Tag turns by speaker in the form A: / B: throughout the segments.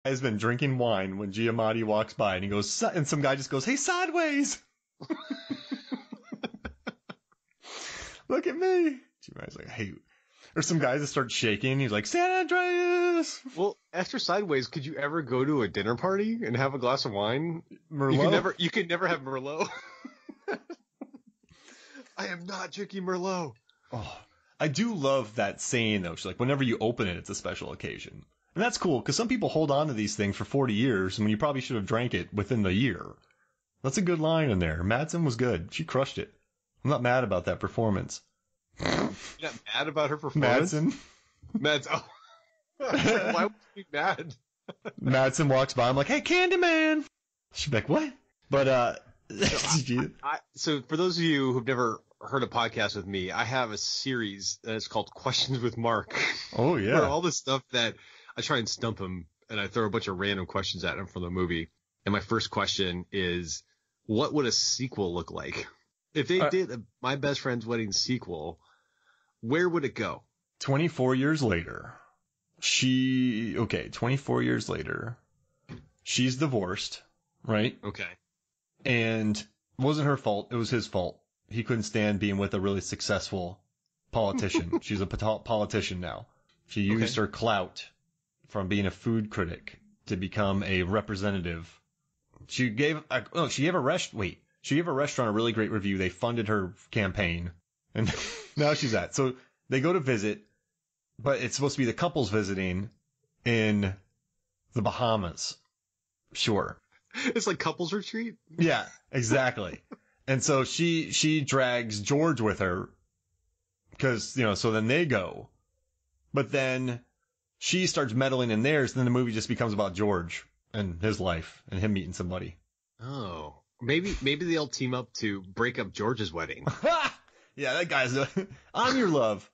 A: Has been drinking wine when Giamatti walks by and he goes, and some guy just goes, "Hey, sideways." Look at me. Giamatti's like, "Hey." Or some guys that start shaking. He's like, "San Andreas."
B: Well, after Sideways, could you ever go to a dinner party and have a glass of wine?
A: Merlot?
B: You could never have Merlot. I am not drinking Merlot.
A: Oh, I do love that saying, though. She's like, whenever you open it, it's a special occasion. And that's cool, because some people hold on to these things for 40 years when you probably should have drank it within the year. That's a good line in there. Madsen was good. She crushed it. I'm not mad about that performance.
B: You're not mad about her performance? Madsen? Oh. Why would you be mad?
A: Madsen walks by. I'm like, "Hey, Candyman." She's like, "What?" But,
B: so for those of you who've never heard a podcast with me, I have a series that's called Questions with Mark.
A: Oh, yeah.
B: Where all the stuff that I try and stump him, and I throw a bunch of random questions at him from the movie. And my first question is, what would a sequel look like? If they did a My Best Friend's Wedding sequel, where would it go?
A: 24 years later, 24 years later, she's divorced, right?
B: Okay.
A: And it wasn't her fault. It was his fault. He couldn't stand being with a really successful politician. She's a politician now. She used her clout from being a food critic to become a representative. She gave a restaurant a really great review. They funded her campaign, and now she's at. So they go to visit, but it's supposed to be the couples visiting in the Bahamas. Sure.
B: It's like couples retreat?
A: Yeah, exactly. And so she drags George with her because, so then they go. But then she starts meddling in theirs, and then the movie just becomes about George and his life and him meeting somebody.
B: Oh, maybe they'll team up to break up George's wedding.
A: Yeah, that guy's I'm your love.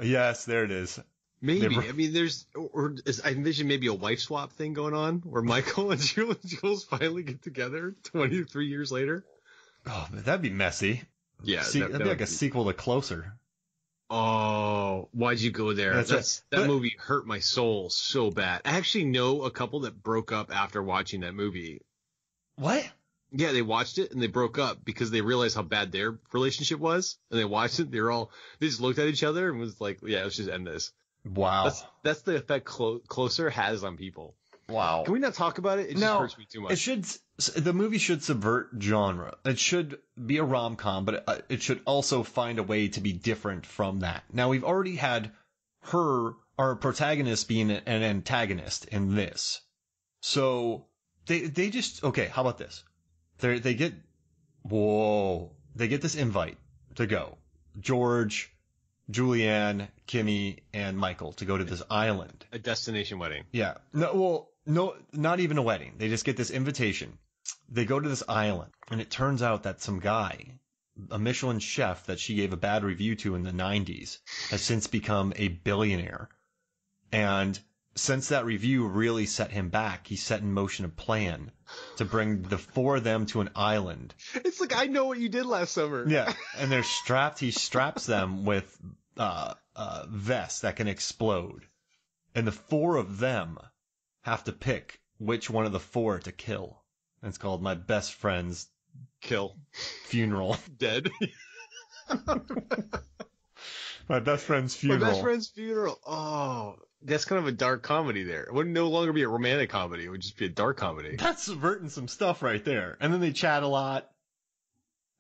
A: Yes, there it is.
B: Maybe. I mean, I envision maybe a wife swap thing going on where Michael and Jules finally get together 23 years later.
A: Oh, that'd be messy.
B: Yeah.
A: That'd be like a sequel to Closer.
B: Oh, why'd you go there? That movie hurt my soul so bad. I actually know a couple that broke up after watching that movie.
A: What?
B: Yeah, they watched it and they broke up because they realized how bad their relationship was. And they watched it. They just looked at each other and was like, yeah, let's just end this.
A: Wow.
B: That's the effect Closer has on people.
A: Wow.
B: Can we not talk about it? It just hurts me too much.
A: The movie should subvert genre. It should be a rom-com, but it should also find a way to be different from that. Now, we've already had our protagonist being an antagonist in this. So they just, okay, how about this? They get this invite to go. George, Julianne, Kimmy, and Michael to go to this island.
B: A destination wedding.
A: Yeah. No, not even a wedding. They just get this invitation. They go to this island, and it turns out that some guy, a Michelin chef that she gave a bad review to in the 90s, has since become a billionaire. And since that review really set him back, he set in motion a plan to bring the four of them to an island.
B: It's like, I know what you did last summer.
A: Yeah, and they're strapped. He straps them with vests that can explode. And the four of them have to pick which one of the four to kill. And it's called My Best Friend's Funeral.
B: Dead.
A: My Best Friend's Funeral.
B: My Best Friend's Funeral. Oh, that's kind of a dark comedy there. It would no longer be a romantic comedy. It would just be a dark comedy.
A: That's subverting some stuff right there. And then they chat a lot.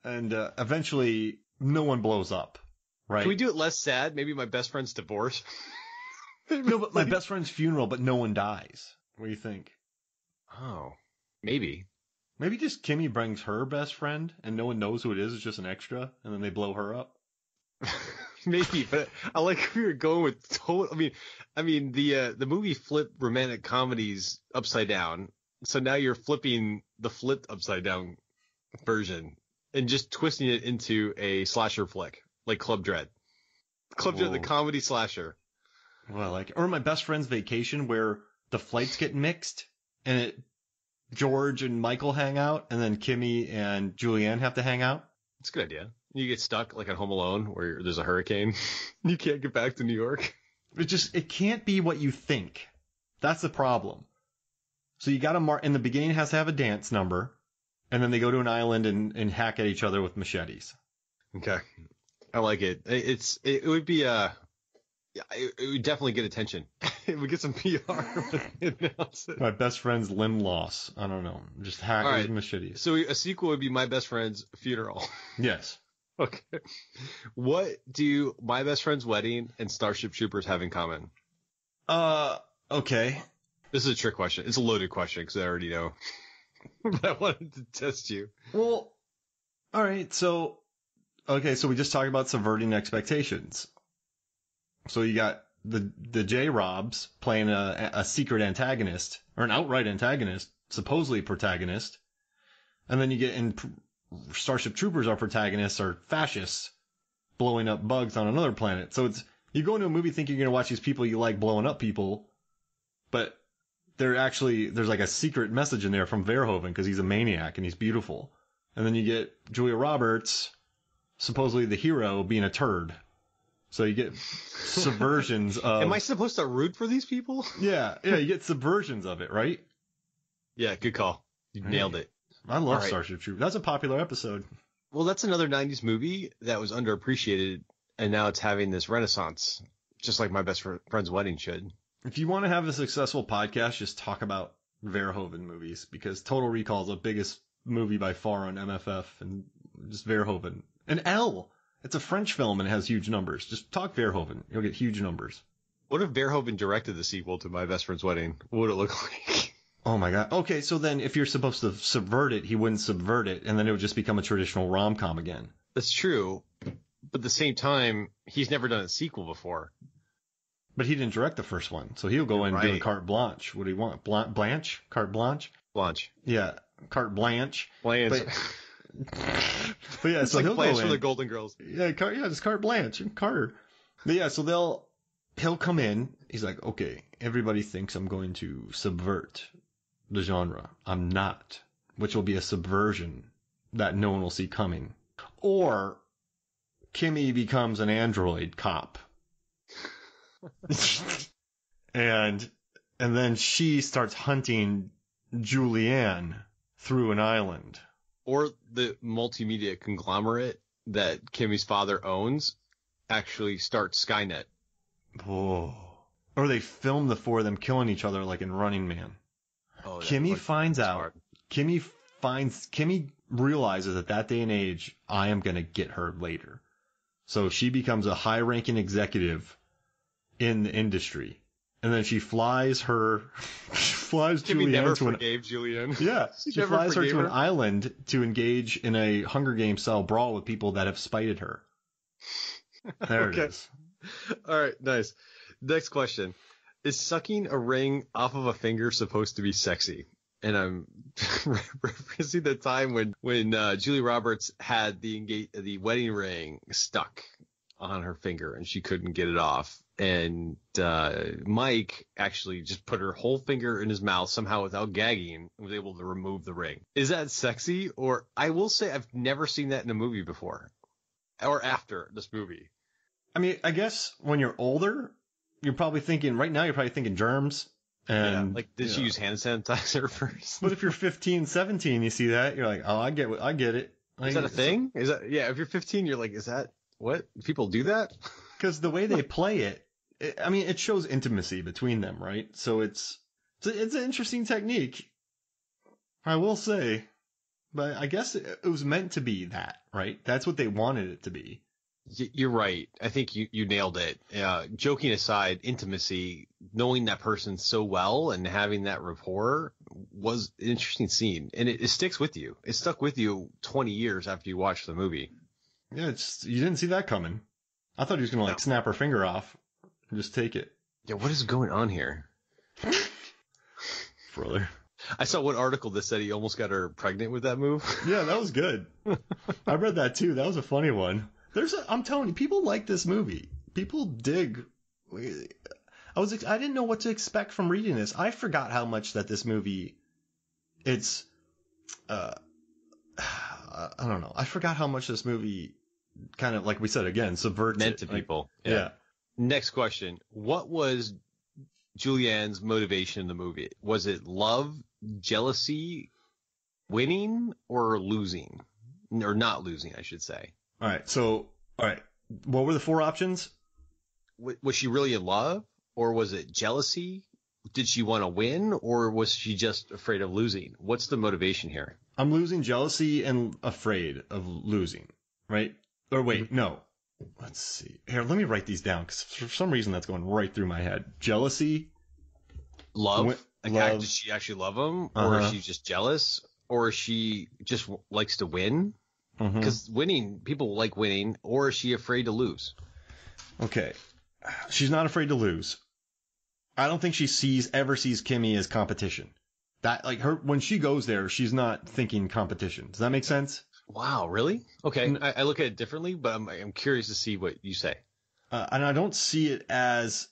A: And eventually, no one blows up. Right?
B: Can we do it less sad? Maybe My Best Friend's Divorce?
A: No, but My Best Friend's Funeral, but no one dies. What do you think?
B: Oh, maybe.
A: Maybe just Kimmy brings her best friend, and no one knows who it is. It's just an extra, and then they blow her up.
B: Maybe, but I like where you're going with total. I mean, the movie flipped romantic comedies upside down, so now you're flipping the flipped upside down version and just twisting it into a slasher flick, like Club Dread. Club Dread, the comedy slasher.
A: Well, or My Best Friend's Vacation, where the flights get mixed, and George and Michael hang out, and then Kimmy and Julianne have to hang out.
B: It's a good idea. You get stuck like at Home Alone where there's a hurricane. You can't get back to New York.
A: It can't be what you think. That's the problem. So you got to in the beginning, it has to have a dance number, and then they go to an island and hack at each other with machetes.
B: Okay. I like it. It would be it would definitely get attention. It would get some PR when they announce it.
A: My best friend's limb loss. I don't know. Just hack with machetes.
B: So a sequel would be My Best Friend's Funeral.
A: Yes.
B: Okay. What do My Best Friend's Wedding and Starship Troopers have in common?
A: Okay.
B: This is a trick question. It's a loaded question because I already know. But I wanted to test you.
A: Well, all right. So we just talked about subverting expectations. So you got the J-Robs playing a secret antagonist, or an outright antagonist, supposedly protagonist. And then you get in Starship Troopers, our protagonists are fascists blowing up bugs on another planet. So you go into a movie thinking you're going to watch these people you like blowing up people, but there's like a secret message in there from Verhoeven because he's a maniac and he's beautiful. And then you get Julia Roberts, supposedly the hero, being a turd. So you get subversions of...
B: Am I supposed to root for these people?
A: Yeah, you get subversions of it, right?
B: Yeah, good call. You nailed it.
A: I love Starship Troopers. That's a popular episode.
B: Well, that's another 90s movie that was underappreciated, and now it's having this renaissance, just like My Best Friend's Wedding should.
A: If you want to have a successful podcast, just talk about Verhoeven movies, because Total Recall is the biggest movie by far on MFF, and just Verhoeven. And L! It's a French film and it has huge numbers. Just talk Verhoeven. You'll get huge numbers.
B: What if Verhoeven directed the sequel to My Best Friend's Wedding? What would it look like?
A: Oh my God. Okay, so then if you're supposed to subvert it, he wouldn't subvert it, and then it would just become a traditional rom-com again.
B: That's true. But at the same time, he's never done a sequel before.
A: But he didn't direct the first one, so he'll go in and do a carte blanche. What do you want? Blanche? Carte blanche?
B: Blanche.
A: Yeah, carte blanche.
B: Blanche.
A: But yeah,
B: it's
A: so
B: like
A: he'll
B: Blanche
A: go in.
B: for the Golden Girls.
A: Yeah, just carte blanche and Carter. But yeah, so he'll come in. He's like, okay, everybody thinks I'm going to subvert the genre. I'm not, which will be a subversion that no one will see coming. Or Kimmy becomes an android cop. and then she starts hunting Julianne through an island.
B: Or the multimedia conglomerate that Kimmy's father owns actually starts Skynet.
A: Oh. Or they film the four of them killing each other like in Running Man. Oh, Kimmy finds out. Kimmy realizes at that day and age, I am going to get her later. So she becomes a high-ranking executive in the industry. And then she flies
B: Kimmy never forgave Julianne.
A: Yeah, she flies her to an island to engage in a Hunger Games style brawl with people that have spited her. There it is.
B: All right, nice. Next question: is sucking a ring off of a finger supposed to be sexy? And I'm referencing the time when Julia Roberts had the wedding ring stuck on her finger and she couldn't get it off. And Mike actually just put her whole finger in his mouth somehow without gagging and was able to remove the ring. Is that sexy? Or I will say I've never seen that in a movie before or after this movie.
A: I mean, I guess when you're older, you're probably thinking germs. And
B: like, did she use hand sanitizer first?
A: But if you're 15, 17, you see that, you're like, oh, I get it. Like,
B: is that a thing? If you're 15, you're like, is that what? People do that?
A: Because the way they play it, it shows intimacy between them, right? So it's an interesting technique, I will say. But I guess it was meant to be that, right? That's what they wanted it to be.
B: You're right. I think you nailed it. Joking aside, intimacy, knowing that person so well and having that rapport was an interesting scene. And it sticks with you. It stuck with you 20 years after you watched the movie.
A: Yeah, you didn't see that coming. I thought he was going to snap her finger off and just take it.
B: Yeah, what is going on here?
A: Brother.
B: I saw one article that said he almost got her pregnant with that move.
A: Yeah, that was good. I read that too. That was a funny one. I'm telling you, people like this movie. People dig. I didn't know what to expect from reading this. I forgot how much that this movie, it's, I don't know. I forgot how much this movie kind of, like we said again, subverts
B: meant to people.
A: Yeah.
B: Next question. What was Julianne's motivation in the movie? Was it love, jealousy, winning, or losing? Or not losing, I should say.
A: All right. What were the 4 options?
B: Was she really in love, or was it jealousy? Did she want to win, or was she just afraid of losing? What's the motivation here?
A: I'm losing jealousy and afraid of losing, right? Or wait, no. Let's see. Here, let me write these down because for some reason that's going right through my head. Jealousy.
B: Love? Love. Does she actually love him? Or is she just jealous? Or she just likes to win? Because winning, people like winning. Or is she afraid to lose?
A: Okay. She's not afraid to lose. I don't think she ever sees Kimmy as competition. That when she goes there, she's not thinking competition. Does that make sense?
B: Wow, really? Okay, I look at it differently, but I'm curious to see what you say.
A: And I don't see it as.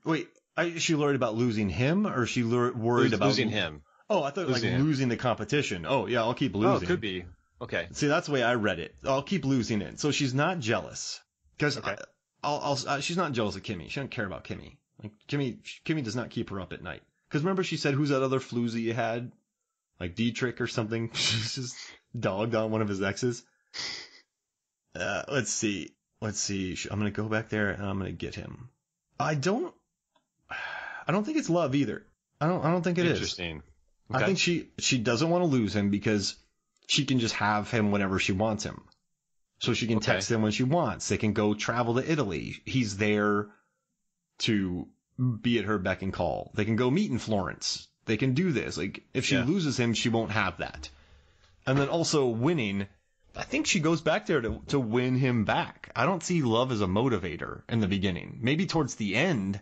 A: Wait, is she worried about losing him, or is she worried about
B: losing him?
A: Oh, I thought losing the competition. Oh, yeah, I'll keep losing.
B: Oh, it could be. Okay.
A: See, that's the way I read it. I'll keep losing it. So she's not jealous because she's not jealous of Kimmy. She doesn't care about Kimmy. Like Kimmy does not keep her up at night. Because remember she said, who's that other floozy you had? Like Dietrich or something. She's just dogged on one of his exes. Let's see. I'm going to go back there and I'm going to get him. I don't think it's love either. I don't think it is.
B: Interesting. Okay.
A: I think she doesn't want to lose him because she can just have him whenever she wants him. So she can text him when she wants. They can go travel to Italy. He's there to be at her beck and call. They can go meet in Florence. They can do this. Like, if she loses him, she won't have that. And then also winning, I think she goes back there to win him back. I don't see love as a motivator in the beginning. Maybe towards the end,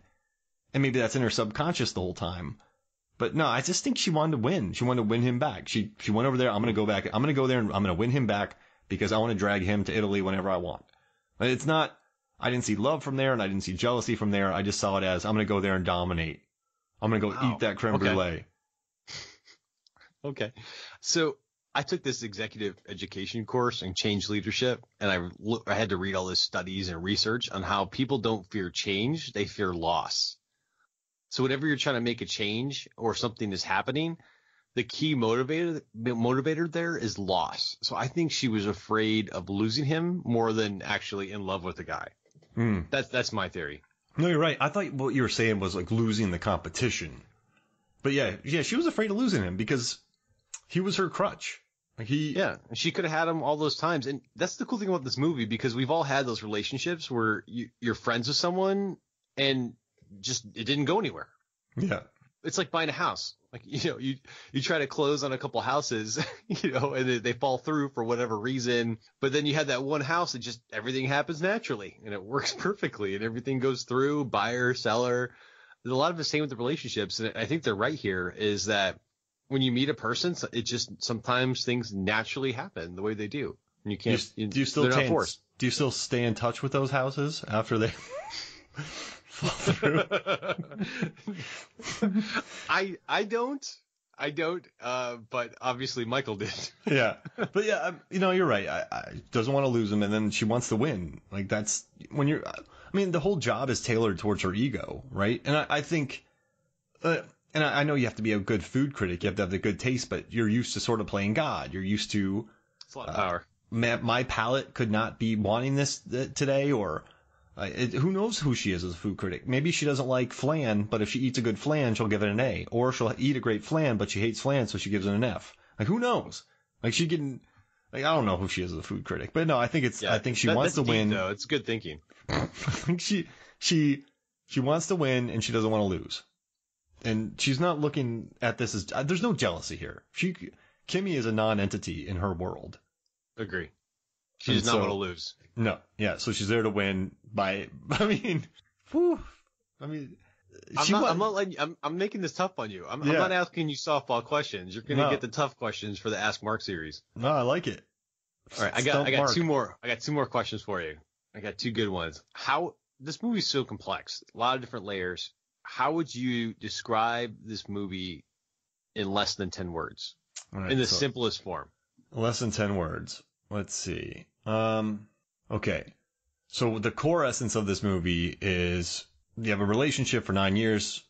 A: and maybe that's in her subconscious the whole time. But no, I just think she wanted to win. She wanted to win him back. She went over there. I'm going to go back. I'm going to go there and I'm going to win him back because I want to drag him to Italy whenever I want. It's not, I didn't see love from there and I didn't see jealousy from there. I just saw it as I'm going to go there and dominate. I'm going to go eat that creme brulee.
B: Okay. So I took this executive education course in change leadership, and I had to read all this studies and research on how people don't fear change. They fear loss. So whenever you're trying to make a change or something is happening, the key motivator there is loss. So I think she was afraid of losing him more than actually in love with the guy. That's my theory.
A: No, you're right. I thought what you were saying was like losing the competition. But yeah, she was afraid of losing him because he was her crutch.
B: She could have had him all those times. And that's the cool thing about this movie, because we've all had those relationships where you're friends with someone and just it didn't go anywhere.
A: Yeah.
B: It's like buying a house. Like, you try to close on a couple houses, and they fall through for whatever reason. But then you have that one house that just everything happens naturally and it works perfectly and everything goes through, buyer, seller. There's a lot of the same with the relationships. And I think they're right here is that when you meet a person, it just sometimes things naturally happen the way they do. And you can't, they're not forced.
A: Do you still stay in touch with those houses after they fall through?
B: I don't, but obviously Michael did.
A: Yeah. But yeah, you're right. I doesn't want to lose him. And then she wants to win. Like that's when the whole job is tailored towards her ego. Right. And I think, and I know you have to be a good food critic. You have to have the good taste, but you're used to sort of playing God. You're used to,
B: it's a lot of power.
A: My palate could not be wanting this today, or who knows who she is as a food critic. Maybe she doesn't like flan, but if she eats a good flan, she'll give it an A. Or she'll eat a great flan, but she hates flan, so she gives it an F. Like, who knows? Like, she can, like, I don't know who she is as a food critic. But no, I think I think she wants to win.
B: No, it's good thinking.
A: I think she wants to win, and she doesn't want to lose. And she's not looking at this as, there's no jealousy here. Kimmy is a non-entity in her world.
B: Agree. She does not want to lose.
A: No. Yeah. So she's there to win I'm
B: making this tough on you. I'm not asking you softball questions. You're going to get the tough questions for the Ask Mark series.
A: No, I like it.
B: All right. I got two more. I got two more questions for you. I got two good ones. This movie is so complex, a lot of different layers. How would you describe this movie in less than 10 words? Right, in the simplest form.
A: Less than 10 words. Let's see. Okay. So the core essence of this movie is you have a relationship for 9 years